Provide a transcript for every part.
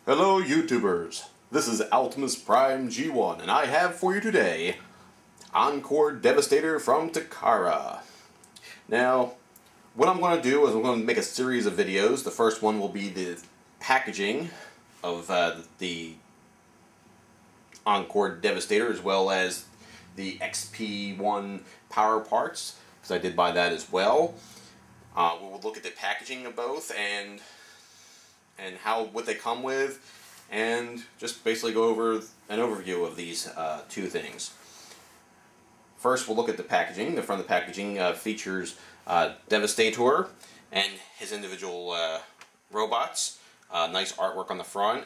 Hello YouTubers, this is Optimus Prime G1 and I have for you today Encore Devastator from Takara. Now, what I'm going to do is I'm going to make a series of videos. The first one will be the packaging of the Encore Devastator as well as the XP-1 power parts, because I did buy that as well. We will look at the packaging of both and what they come with, and just basically go over an overview of these two things. First, we'll look at the packaging. The front of the packaging features Devastator and his individual robots. Nice artwork on the front.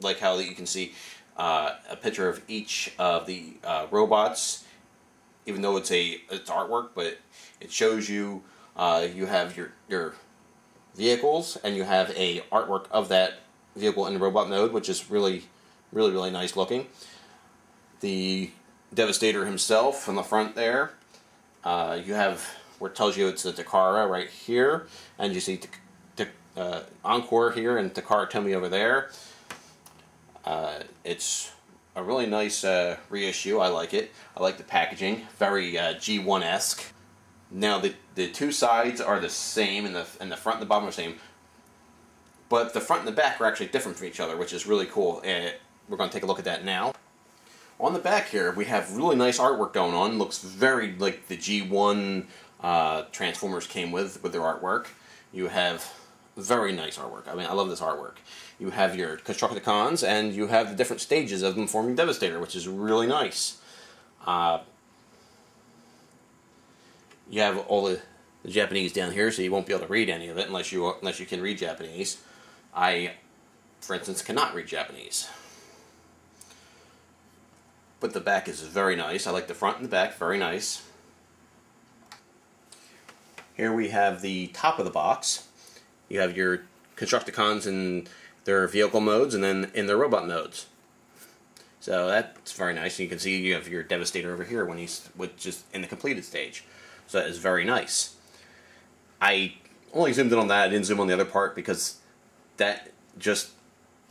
Like how you can see a picture of each of the robots, even though it's artwork, but it shows you you have your vehicles, and you have a artwork of that vehicle in the robot mode, which is really nice looking. The Devastator himself on the front there, you have where it tells you it's a Takara right here, and you see Encore here and Takara Tomy over there. It's a really nice reissue. I like it. I like the packaging, very G1-esque. Now the two sides are the same, and the front and the bottom are the same, but the front and the back are actually different from each other, which is really cool. We're going to take a look at that now. On the back here, we have really nice artwork going on. Looks very like the G1 Transformers came with their artwork. You have very nice artwork. I mean, I love this artwork. You have your Constructicons, and you have the different stages of them forming Devastator, which is really nice. You have all the Japanese down here, so you won't be able to read any of it unless you can read Japanese. I, for instance, cannot read Japanese. But the back is very nice. I like the front and the back, very nice. Here we have the top of the box. You have your Constructicons in their vehicle modes and then in their robot modes. So that's very nice. You can see you have your Devastator over here which is in the completed stage. So that is very nice. I only zoomed in on that. I didn't zoom on the other part because that just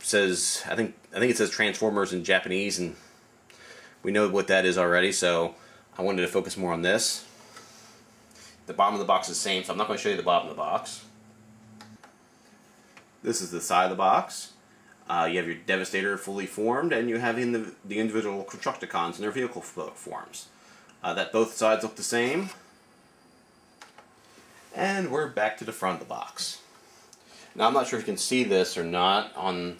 says, I think it says Transformers in Japanese, and we know what that is already, so I wanted to focus more on this. The bottom of the box is the same, so I'm not going to show you the bottom of the box. This is the side of the box. You have your Devastator fully formed, and you have in the individual Constructicons in their vehicle forms. That both sides look the same. And we're back to the front of the box. Now, I'm not sure if you can see this or not on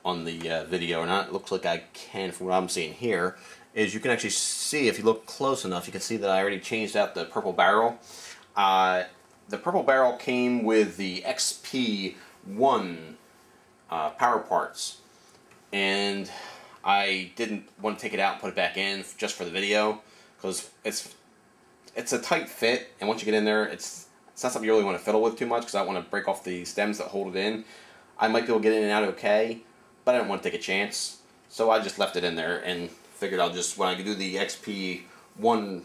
the video or not. It looks like I can from what I'm seeing here. Is you can actually see, if you look close enough, you can see that I already changed out the purple barrel. The purple barrel came with the XP-1 power parts, and I didn't want to take it out and put it back in just for the video because it's a tight fit, and once you get in there, it's not something you really want to fiddle with too much because I don't want to break off the stems that hold it in. I might be able to get in and out okay, but I didn't want to take a chance, so I just left it in there and figured I'll just, when I do the XP-1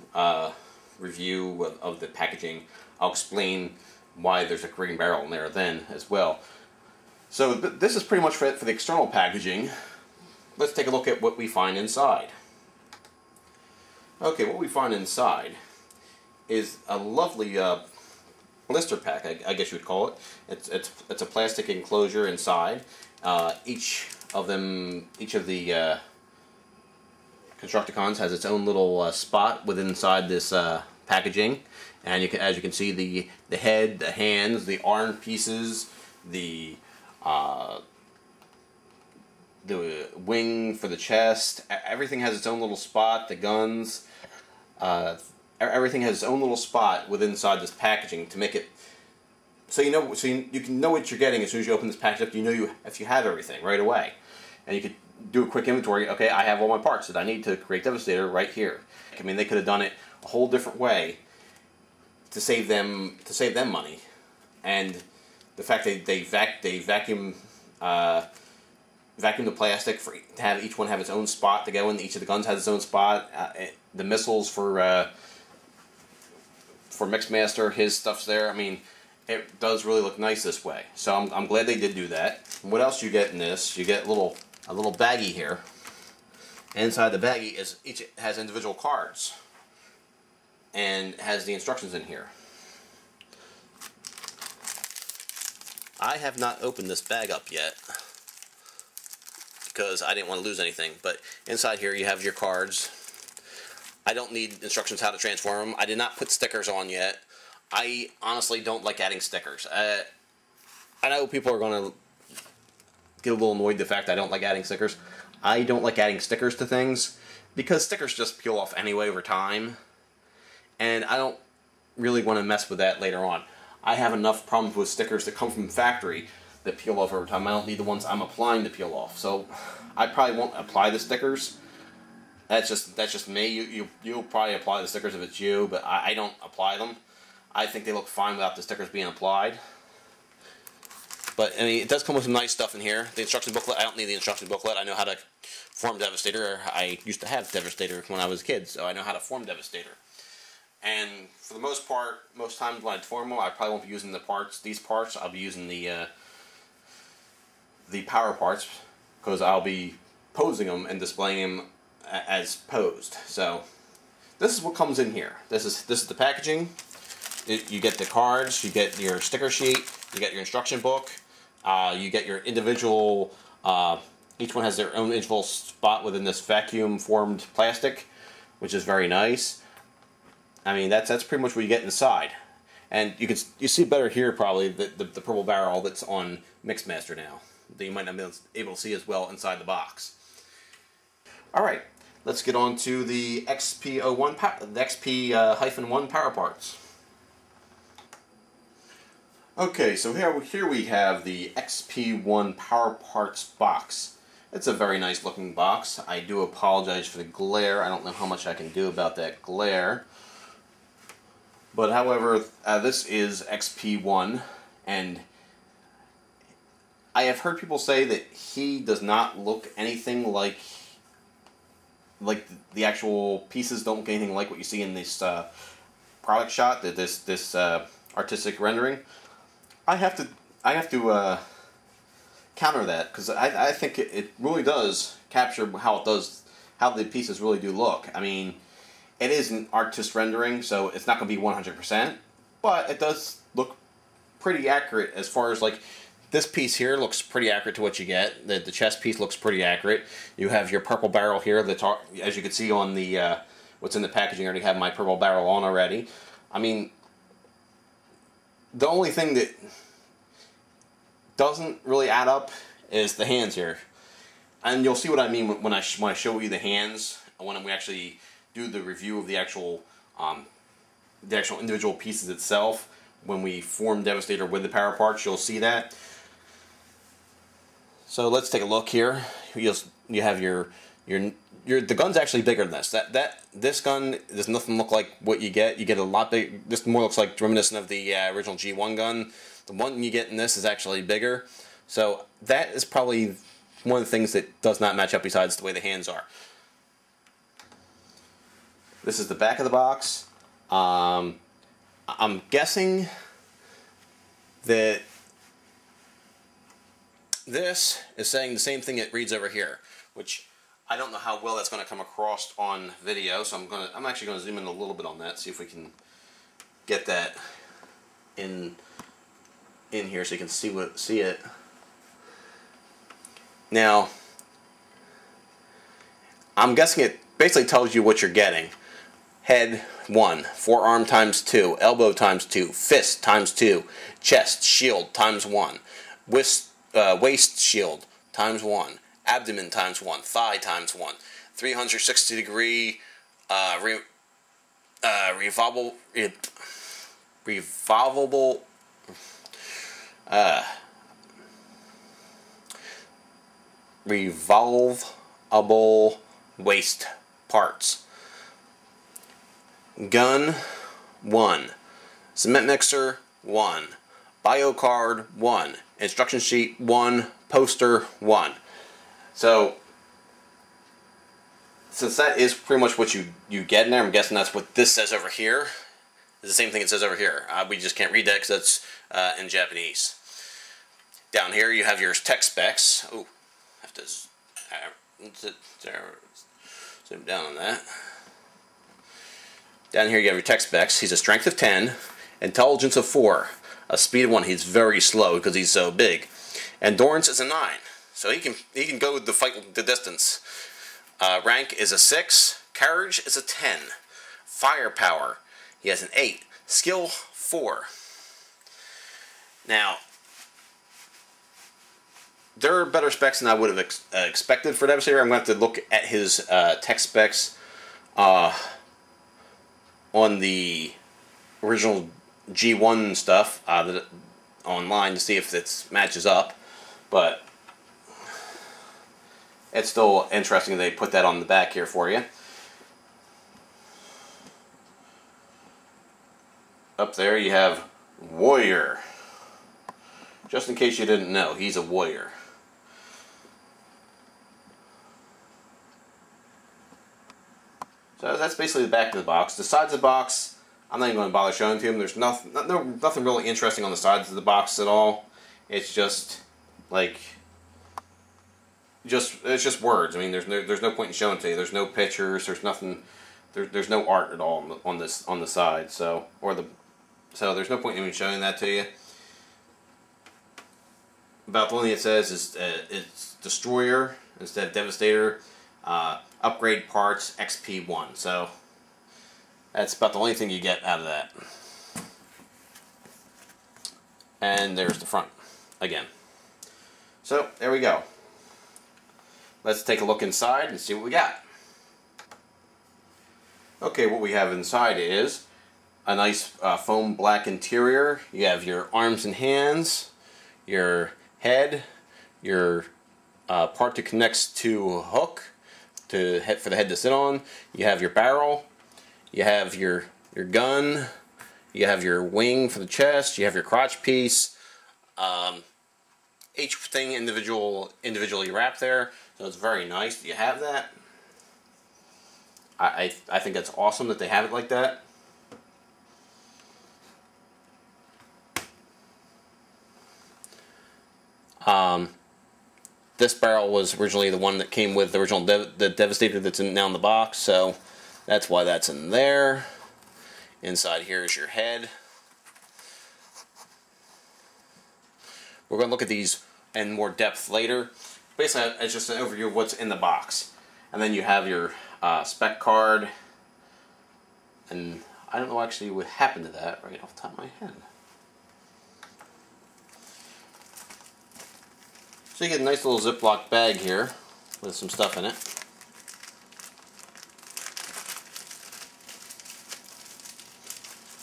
review of the packaging, I'll explain why there's a green barrel in there then as well. So this is pretty much for the external packaging. Let's take a look at what we find inside. Okay, what we find inside is a lovely blister pack, I guess you would call it. It's a plastic enclosure inside. Each of the Constructicons has its own little spot inside this packaging, and as you can see, the head, the hands, the arm pieces, the wing for the chest, everything has its own little spot. The guns, everything has its own little spot inside this packaging to make it so you can know what you're getting as soon as you open this package up. You know if you have everything right away, and you could do a quick inventory. Okay, I have all my parts that I need to create Devastator right here. I mean, they could have done it a whole different way to save them money, and the fact that they vacuum the plastic to have each one have its own spot to go in. Each of the guns has its own spot. The missiles for Mixmaster, his stuff's there. I mean, it does really look nice this way. So I'm glad they did do that. what else you get in this? You get a little baggie here. Inside the baggie each has individual cards and has the instructions in here. I have not opened this bag up yet because I didn't want to lose anything, but inside here you have your cards. I don't need instructions how to transform them. I did not put stickers on yet. I honestly don't like adding stickers. I know people are going to get a little annoyed the fact I don't like adding stickers. I don't like adding stickers to things because stickers just peel off anyway over time, and I don't really want to mess with that later on. I have enough problems with stickers that come from factory that peel off over time. I don't need the ones I'm applying to peel off, so I probably won't apply the stickers. That's just me. You'll probably apply the stickers if it's you, but I don't apply them. I think they look fine without the stickers being applied. But I mean, it does come with some nice stuff in here. The instruction booklet, I don't need the instruction booklet. I know how to form Devastator. I used to have Devastator when I was a kid, so I know how to form Devastator. And for the most part, most times when I form them, I probably won't be using these parts. I'll be using the power parts because I'll be posing them and displaying them as posed. So this is what comes in here. This is the packaging. You get the cards, you get your sticker sheet, you get your instruction book, you get your individual, each one has their own individual spot within this vacuum formed plastic, which is very nice. I mean, that's pretty much what you get inside. And you see better here probably the purple barrel that's on Mixmaster now, that you might not be able to see as well inside the box. Alright, let's get on to the XP-1 power parts. Okay, so here we have the XP-1 Power Parts box. It's a very nice looking box. I do apologize for the glare. I don't know how much I can do about that glare. But however, this is XP-1, and I have heard people say that he does not look anything like the actual pieces don't look anything like what you see in this product shot, this artistic rendering. I have to counter that because I think it really does capture how the pieces really do look. I mean, it is an artist rendering, so it's not going to be 100%, but it does look pretty accurate as far as like this piece here looks pretty accurate to what you get. The chest piece looks pretty accurate. You have your purple barrel here that, as you can see on the what's in the packaging, I already have my purple barrel on already. I mean, the only thing that doesn't really add up is the hands here, and you'll see what I mean when I show you the hands when we actually do the review of the actual individual pieces itself. When we form Devastator with the power parts, you'll see that. So let's take a look here. You have the gun's actually bigger than this. This gun does nothing look like what you get. You get a lot big. This more looks like reminiscent of the original G1 gun. The one you get in this is actually bigger. So that is probably one of the things that does not match up besides the way the hands are. This is the back of the box. I'm guessing that this is saying the same thing it reads over here, which I don't know how well that's going to come across on video, so I'm actually going to zoom in a little bit on that, see if we can get that in here so you can see it. Now, I'm guessing it basically tells you what you're getting. Head 1, forearm times 2, elbow times 2, fist times 2, chest, shield times 1, waist shield times 1, abdomen times 1, thigh times 1, 360 degree revolvable waist parts. Gun 1, cement mixer 1, bio card 1, instruction sheet 1, poster 1. So since that is pretty much what you get in there, I'm guessing that's what this says over here. It's the same thing it says over here. We just can't read that because that's in Japanese. Down here you have your tech specs. Oh, I have to zoom down on that. Down here you have your tech specs. He's a strength of 10, intelligence of 4, a speed of 1. He's very slow because he's so big. Endurance is a 9, so he can go the distance. Rank is a 6. Courage is a 10. Firepower, he has an 8. Skill 4. Now, there are better specs than I would have expected for Devastator. I'm going to have to look at his tech specs on the original G1 stuff online to see if it matches up. But it's still interesting they put that on the back here for you. Up there you have Warrior. Just in case you didn't know, he's a warrior. So that's basically the back of the box. The sides of the box, I'm not even going to bother showing to him. There's nothing really interesting on the sides of the box at all. It's just like it's just words. I mean, there's no point in showing to you. There's no pictures. There's nothing. There's no art at all on the side. So there's no point in even showing that to you. About the only thing it says is it's Destroyer instead of Devastator. Upgrade parts XP-1. So that's about the only thing you get out of that. And there's the front again. So there we go. Let's take a look inside and see what we got. Okay, what we have inside is a nice foam black interior. You have your arms and hands, your head, your part that connects to a hook for the head to sit on. You have your barrel. You have your gun. You have your wing for the chest. You have your crotch piece. Each thing individually wrapped there, so it's very nice that you have that. I think that's awesome that they have it like that. This barrel was originally the one that came with the original the Devastator that's now in the box, so that's why that's in there. Inside here is your head. We're going to look at these in more depth later. Basically, it's just an overview of what's in the box. And then you have your spec card. And I don't know actually what happened to that right off the top of my head. So you get a nice little Ziploc bag here with some stuff in it.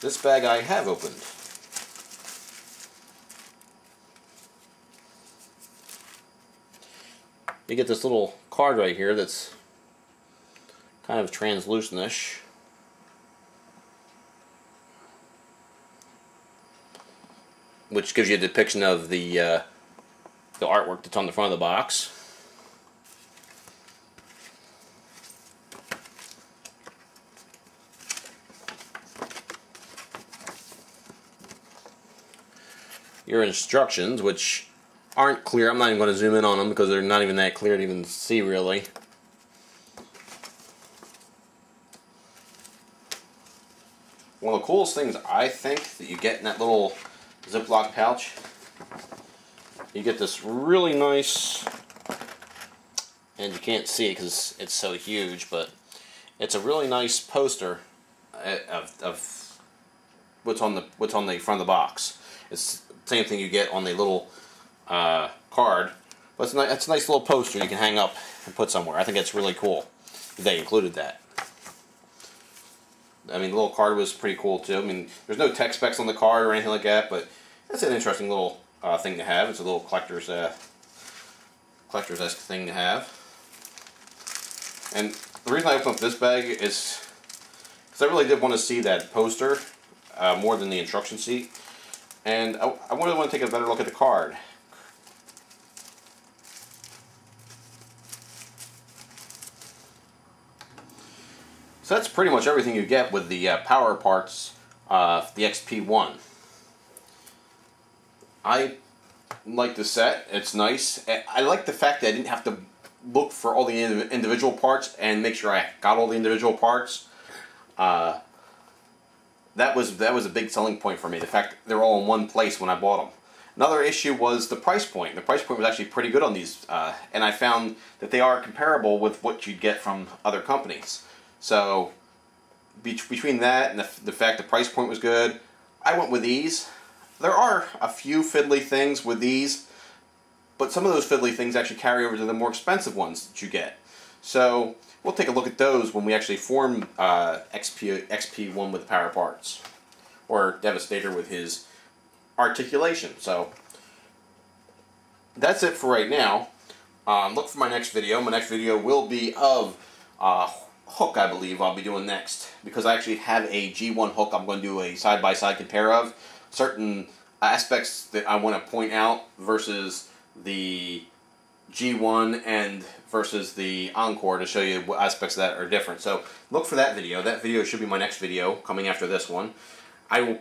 This bag I have opened. You get this little card right here that's kind of translucent-ish. Which gives you a depiction of the artwork that's on the front of the box. Your instructions, which aren't clear. I'm not even going to zoom in on them because they're not even that clear to even see really. One of the coolest things I think that you get in that little Ziploc pouch, you get this really nice, and you can't see it because it's so huge, but it's a really nice poster of what's on the front of the box. It's the same thing you get on the little card, but it's a nice little poster you can hang up and put somewhere. I think it's really cool that they included that. I mean, the little card was pretty cool too. I mean, there's no tech specs on the card or anything like that, but it's an interesting little thing to have. It's a little collector's-esque thing to have. And the reason I opened up this bag is because I really did want to see that poster more than the instruction sheet. And I really want to take a better look at the card. So that's pretty much everything you get with the power parts of the XP-1. I like the set. It's nice. I like the fact that I didn't have to look for all the individual parts and make sure I got all the individual parts. That was a big selling point for me. The fact that they're all in one place when I bought them. Another issue was the price point. The price point was actually pretty good on these, and I found that they are comparable with what you'd get from other companies. So between that and the fact the price point was good, I went with these. There are a few fiddly things with these, but some of those fiddly things actually carry over to the more expensive ones that you get. So we'll take a look at those when we actually form XP-1 with the power parts, or Devastator with his articulation. So that's it for right now. Look for my next video. My next video will be of hook, I believe I'll be doing next, because I actually have a G1 hook I'm going to do a side-by-side compare of. Certain aspects that I want to point out versus the G1 and versus the Encore to show you what aspects of that are different. So look for that video. That video should be my next video coming after this one. I will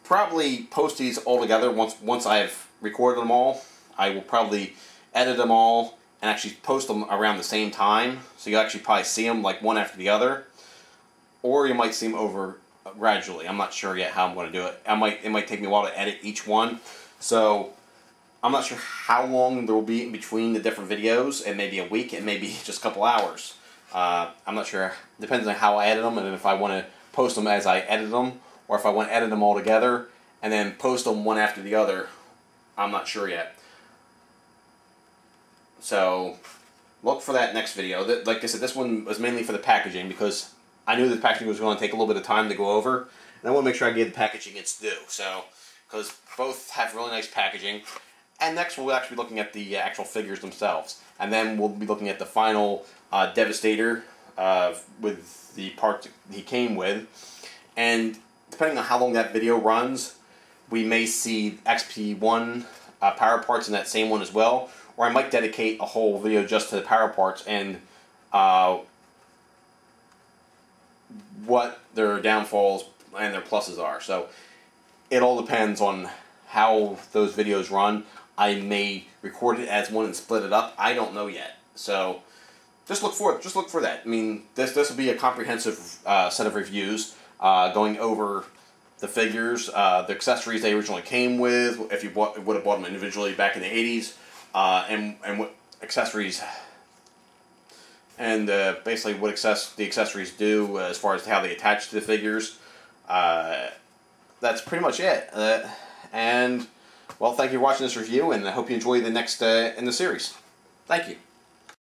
probably post these all together once I've recorded them all. I will probably edit them all and actually post them around the same time, so you'll actually probably see them like one after the other, or you might see them over gradually. I'm not sure yet how I'm going to do it. It might take me a while to edit each one, so I'm not sure how long there will be in between the different videos. It may be a week, it may be just a couple hours. I'm not sure. Depends on how I edit them, and if I want to post them as I edit them, or if I want to edit them all together and then post them one after the other. I'm not sure yet. So look for that next video. Like I said, this one was mainly for the packaging, because I knew the packaging was going to take a little bit of time to go over, and I want to make sure I give the packaging its due. So, because both have really nice packaging. And next we'll actually be looking at the actual figures themselves, and then we'll be looking at the final Devastator with the parts he came with. And depending on how long that video runs, we may see XP-1 power parts in that same one as well, or I might dedicate a whole video just to the power parts and what their downfalls and their pluses are. So it all depends on how those videos run. I may record it as one and split it up. I don't know yet. So just look for it. Just look for that. I mean, this will be a comprehensive set of reviews going over the figures, the accessories they originally came with, if you would have bought them individually back in the 80s, and what accessories, and basically what the accessories do as far as how they attach to the figures. That's pretty much it. And well, thank you for watching this review, and I hope you enjoy the next in the series. Thank you.